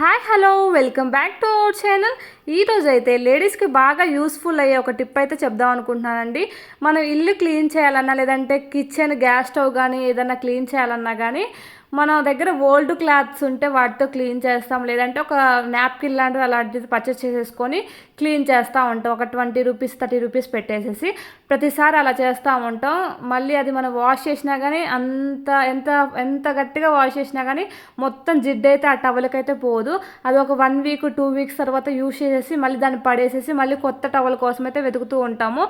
Hi hello welcome back to our channel. ఈరోజు అయితే లేడీస్కి బాగా యూస్ఫుల్ అయ్యే ఒక టిప్ అయితే చెప్దాం అనుకుంటున్నానండి. మనం ఇల్లు క్లీన్ చేయాలన్నా లేదంటే కిచెన్ గ్యాస్ స్టవ్ కానీ ఏదైనా క్లీన్ చేయాలన్నా కానీ మన దగ్గర ఓల్డ్ క్లాత్స్ ఉంటే వాటితో క్లీన్ చేస్తాం, లేదంటే ఒక నాప్కిన్ లాంటివి అలాంటిది పర్చేస్ చేసేసుకొని క్లీన్ చేస్తూ ఉంటాం. ఒక 20 రూపీస్ 30 రూపీస్ పెట్టేసేసి ప్రతిసారి అలా చేస్తూ ఉంటాం. మళ్ళీ అది మనం వాష్ చేసినా కానీ ఎంత ఎంత గట్టిగా వాష్ చేసినా కానీ మొత్తం జిడ్డు అయితే ఆ టవల్కి అయితే పోదు. అది ఒక 1 వీక్ 2 వీక్స్ తర్వాత యూస్ చేసేసి మళ్ళీ దాన్ని పడేసేసి మళ్ళీ కొత్త టవల్ కోసం అయితే వెతుకుతూ ఉంటాము.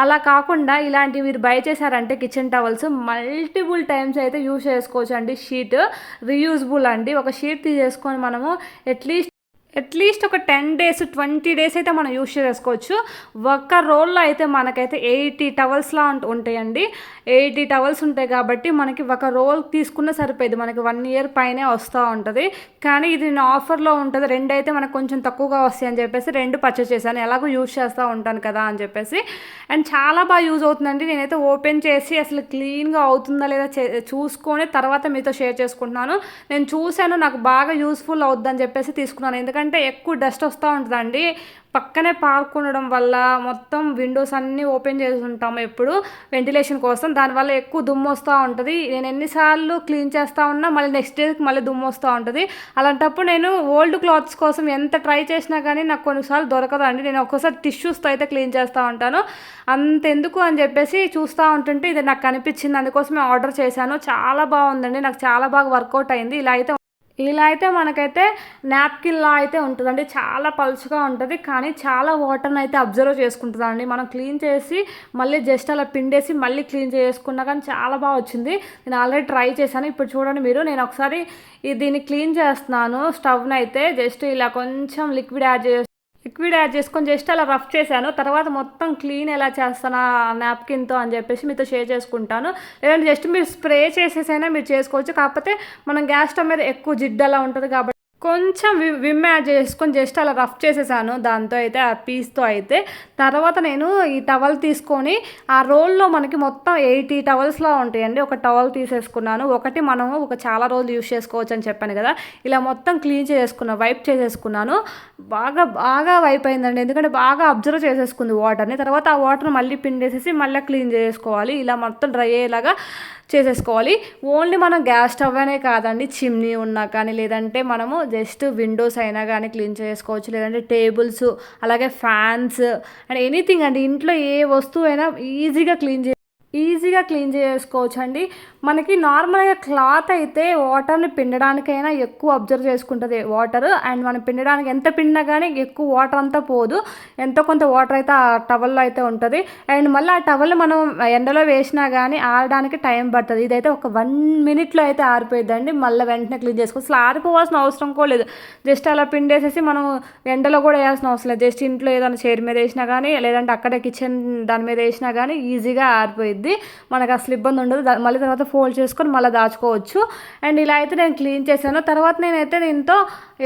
అలా కాకుండా ఇలాంటివి మీరు బై చేశారంటే కిచెన్ టవల్స్ మల్టిపుల్ టైమ్స్ అయితే యూస్ చేసుకోవచ్చు అండి. షీట్ రీయూజబుల్ అండి. ఒక షీట్ తీసేసుకొని మనము అట్లీస్ట్ ఒక 10 డేస్ 20 డేస్ అయితే మనం యూస్ చేసుకోవచ్చు. ఒక్క రోల్లో అయితే మనకైతే 80 టవల్స్లా ఉంటాయండి. 80 టవల్స్ ఉంటాయి కాబట్టి మనకి ఒక రోల్ తీసుకున్న సరిపోయింది. మనకి 1 ఇయర్ పైనే వస్తూ ఉంటుంది. కానీ ఇది నేను ఆఫర్లో ఉంటుంది. 2 అయితే మనకు కొంచెం తక్కువగా వస్తాయి అని చెప్పేసి 2 పర్చేస్ చేశాను. ఎలాగో యూస్ చేస్తూ ఉంటాను కదా అని చెప్పేసి. అండ్ చాలా బాగా యూజ్ అవుతుందండి. నేనైతే ఓపెన్ చేసి అసలు క్లీన్గా అవుతుందా లేదా చూసుకొని తర్వాత మీతో షేర్ చేసుకుంటున్నాను. నేను చూశాను, నాకు బాగా యూస్ఫుల్ అవుద్దని చెప్పేసి తీసుకున్నాను. ఎందుకంటే ఎక్కువ డస్ట్ వస్తూ ఉంటుందండి. పక్కనే పార్క్ ఉండడం వల్ల మొత్తం విండోస్ అన్నీ ఓపెన్ చేసి ఉంటాము ఎప్పుడు వెంటిలేషన్ కోసం. దానివల్ల ఎక్కువ దుమ్ము వస్తూ ఉంటుంది. నేను ఎన్నిసార్లు క్లీన్ చేస్తూ ఉన్నా మళ్ళీ నెక్స్ట్ డేకి మళ్ళీ దుమ్ము వస్తూ ఉంటుంది. అలాంటప్పుడు నేను ఓల్డ్ క్లాత్స్ కోసం ఎంత ట్రై చేసినా కానీ నాకు కొన్నిసార్లు దొరకదండి. నేను ఒక్కోసారి టిష్యూస్తో అయితే క్లీన్ చేస్తూ ఉంటాను. అంతెందుకు అని చెప్పేసి చూస్తూ ఉంటుంటే ఇది నాకు కనిపించింది, అందుకోసమే ఆర్డర్ చేశాను. చాలా బాగుందండి, నాకు చాలా బాగా వర్కౌట్ అయింది. ఇలా అయితే మనకైతే నాప్కిన్లా అయితే ఉంటుందండి. చాలా పలుచగా ఉంటుంది, కానీ చాలా వాటర్ని అయితే అబ్జర్వ్ చేసుకుంటుందండి. మనం క్లీన్ చేసి మళ్ళీ జస్ట్ అలా పిండేసి మళ్ళీ క్లీన్ చేసుకున్నా కానీ చాలా బాగా వచ్చింది. నేను ఆల్రెడీ ట్రై చేశాను. ఇప్పుడు చూడండి మీరు, నేను ఒకసారి దీన్ని క్లీన్ చేస్తున్నాను. స్టవ్ని అయితే జస్ట్ ఇలా కొంచెం లిక్విడ్ యాడ్ చేసుకొని జస్ట్ అలా రఫ్ చేశాను. తర్వాత మొత్తం క్లీన్ ఎలా చేస్తాను నాప్కిన్తో అని చెప్పేసి మీతో షేర్ చేసుకుంటాను. లేదంటే జస్ట్ మీరు స్ప్రే చేసేసైనా మీరు చేసుకోవచ్చు. కాకపోతే మనం గ్యాస్ స్టవ్ మీద ఎక్కువ జిడ్డు అలా ఉంటుంది కాబట్టి కొంచెం విమ్ యాడ్ చేసుకొని జస్ట్ అలా రఫ్ చేసేసాను దాంతో అయితే, ఆ పీస్తో అయితే. తర్వాత నేను ఈ టవల్ తీసుకొని ఆ రోల్లో మనకి మొత్తం 80 టవల్స్లా ఉంటాయండి. ఒక టవల్ తీసేసుకున్నాను. ఒకటి మనము చాలా రోజులు యూస్ చేసుకోవచ్చు అని చెప్పాను కదా. ఇలా మొత్తం క్లీన్ వైప్ చేసేసుకున్నాను. బాగా వైప్ అయిందండి. ఎందుకంటే బాగా అబ్జర్వ్ చేసేసుకుంది వాటర్ని. తర్వాత ఆ వాటర్ని మళ్ళీ పిండేసేసి మళ్ళీ క్లీన్ చేసుకోవాలి. ఇలా మొత్తం డ్రై అయ్యేలాగా చేసేసుకోవాలి. ఓన్లీ మనం గ్యాస్ స్టవ్ అనే కాదండి, చిమ్నీ ఉన్నా కానీ లేదంటే మనము జస్ట్ విండోస్ అయినా కానీ క్లీన్ చేసుకోవచ్చు. లేదంటే టేబుల్స్, అలాగే ఫ్యాన్స్ అండ్ ఎనీథింగ్ అండి. ఇంట్లో ఏ వస్తువు అయినా ఈజీగా క్లీన్ చేసుకోవచ్చు అండి. మనకి నార్మల్గా క్లాత్ అయితే వాటర్ని పిండడానికైనా ఎక్కువ అబ్జర్వ్ చేసుకుంటుంది వాటర్. అండ్ మనం పిండడానికి ఎంత పిండినా కానీ ఎక్కువ వాటర్ అంతా పోదు. ఎంతో కొంత వాటర్ అయితే ఆ టవల్లో అయితే ఉంటుంది. అండ్ మళ్ళీ ఆ టవల్ మనం ఎండలో వేసినా కానీ ఆరడానికి టైం పడుతుంది. ఇదైతే ఒక 1 మినిట్లో అయితే ఆరిపోయిద్దండి. మళ్ళీ వెంటనే క్లీన్ చేసుకోవచ్చు. అసలు ఆరిపోవాల్సిన అవసరం కూడా లేదు. జస్ట్ అలా పిండేసేసి మనం ఎండలో కూడా వేయాల్సిన అవసరం లేదు. జస్ట్ ఇంట్లో ఏదైనా చైర్ మీద వేసినా కానీ లేదంటే అక్కడే కిచెన్ దాని మీద వేసినా కానీ ఈజీగా ఆరిపోయిద్ది. మనకు అసలు ఇబ్బంది ఉండదు. మళ్ళీ తర్వాత ఫోల్డ్ చేసుకొని మళ్ళీ దాచుకోవచ్చు. అండ్ ఇలా అయితే నేను క్లీన్ చేశాను. తర్వాత నేనైతే దీంతో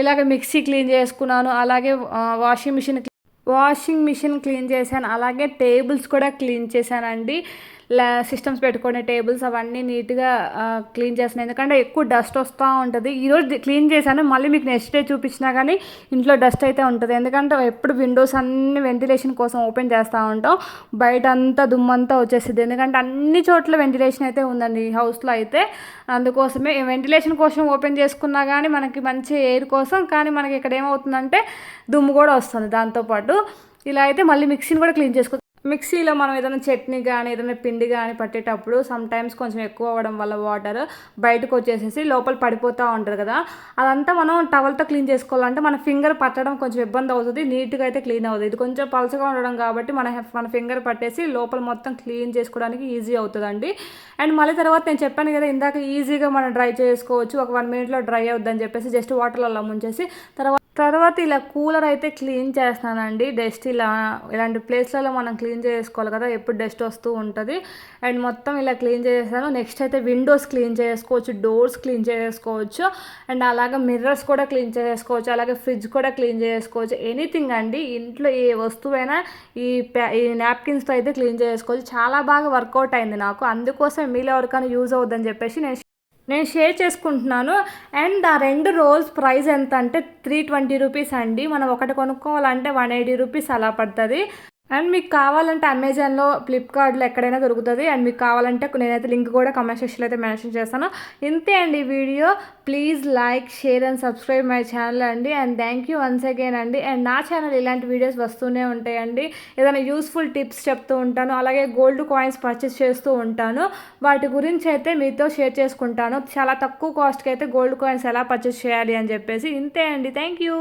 ఇలాగ మిక్సీ క్లీన్ చేసుకున్నాను. అలాగే వాషింగ్ మిషన్ క్లీన్ చేశాను. అలాగే టేబుల్స్ కూడా క్లీన్ చేశానండి. సిస్టమ్స్ పెట్టుకునే టేబుల్స్ అవన్నీ నీట్గా క్లీన్ చేస్తాను. ఎందుకంటే ఎక్కువ డస్ట్ వస్తూ ఉంటుంది. ఈరోజు క్లీన్ చేశాను, మళ్ళీ మీకు నెక్స్ట్ డే చూపించినా కానీ ఇంట్లో డస్ట్ అయితే ఉంటుంది. ఎందుకంటే ఎప్పుడు విండోస్ అన్ని వెంటిలేషన్ కోసం ఓపెన్ చేస్తూ ఉంటాం. బయట అంతా దుమ్మంతా వచ్చేస్తుంది. ఎందుకంటే అన్ని చోట్ల వెంటిలేషన్ అయితే ఉందండి ఈ హౌస్లో అయితే. అందుకోసమే వెంటిలేషన్ కోసం ఓపెన్ చేసుకున్నా కానీ మనకి మంచి ఎయిర్ కోసం. కానీ మనకి ఇక్కడ ఏమవుతుందంటే దుమ్ము కూడా వస్తుంది దాంతోపాటు. ఇలా అయితే మళ్ళీ మిక్సీని కూడా క్లీన్ చేసుకోవచ్చు. మిక్సీలో మనం ఏదైనా చట్నీ కానీ ఏదైనా పిండి కానీ పట్టేటప్పుడు సమ్ టైమ్స్ కొంచెం ఎక్కువ అవ్వడం వల్ల వాటర్ బయటకు వచ్చేసేసి లోపల పడిపోతూ ఉంటుంది కదా. అదంతా మనం టవల్తో క్లీన్ చేసుకోవాలంటే మన ఫింగర్ పట్టడం కొంచెం ఇబ్బంది అవుతుంది. నీట్గా అయితే క్లీన్ అవుతుంది. ఇది కొంచెం పలచగా ఉండడం కాబట్టి మన ఫింగర్ పట్టేసి లోపల మొత్తం క్లీన్ చేసుకోవడానికి ఈజీ అవుతుందండి. అండ్ మళ్ళీ తర్వాత నేను చెప్పాను కదా ఇందాక, ఈజీగా మనం డ్రై చేసుకోవచ్చు. ఒక 1 మినిట్లో డ్రై అవుద్దని చెప్పేసి జస్ట్ వాటర్లలో ముంచేసి తర్వాత ఇలా కూలర్ అయితే క్లీన్ చేస్తానండి. డస్ట్ ఇలాంటి ప్లేస్లలో మనం క్లీన్ చేసుకోవాలి కదా, ఎప్పుడు డస్ట్ వస్తూ ఉంటుంది. అండ్ మొత్తం ఇలా క్లీన్ చేసేసాను. నెక్స్ట్ అయితే విండోస్ క్లీన్ చేసుకోవచ్చు, డోర్స్ క్లీన్ చేసుకోవచ్చు. అండ్ అలాగే మిర్రర్స్ కూడా క్లీన్ చేసుకోవచ్చు. అలాగే ఫ్రిడ్జ్ కూడా క్లీన్ చేసుకోవచ్చు. ఎనీథింగ్ అండి, ఇంట్లో ఏ వస్తువైనా ఈ నాప్కిన్స్తో అయితే క్లీన్ చేసుకోవచ్చు. చాలా బాగా వర్కౌట్ అయింది నాకు. అందుకోసం మీలో ఎవరికైనా యూజ్ అవుద్దని చెప్పేసి నేను నేను షేర్ చేసుకుంటున్నాను. అండ్ ఆ 2 రోల్స్ ప్రైస్ ఎంత అంటే 320 రూపీస్ అండి. మనం ఒకటి కొనుక్కోవాలంటే 180 రూపీస్ అలా పడుతుంది. అండ్ మీకు కావాలంటే అమెజాన్‌లో, ఫ్లిప్‌కార్ట్‌లో ఎక్కడైనా దొరుకుతది. అండ్ మీకు కావాలంటే నేనైతే లింక్ కూడా కామెంట్ సెక్షన్‌లో అయితే మెన్షన్ చేస్తాను. ఇంతే అండి ఈ వీడియో. Please like, share and subscribe my channel అండి. And thank you once again అండి. అండ్ నా ఛానల్ ఇలాంటి వీడియోస్ వస్తూనే ఉంటాయండి. ఏదైనా యూస్ఫుల్ టిప్స్ చెప్తూ ఉంటాను. అలాగే గోల్డ్ కాయిన్స్ పర్చేస్ చేస్తూ ఉంటాను. వాటి గురించి అయితే మీతో షేర్ చేసుకుంటాను. చాలా తక్కువ కాస్ట్‌కి అయితే గోల్డ్ కాయిన్స్ ఎలా పర్చేస్ చేయాలి అని చెప్పేసి. ఇంతే అండి. Thank you.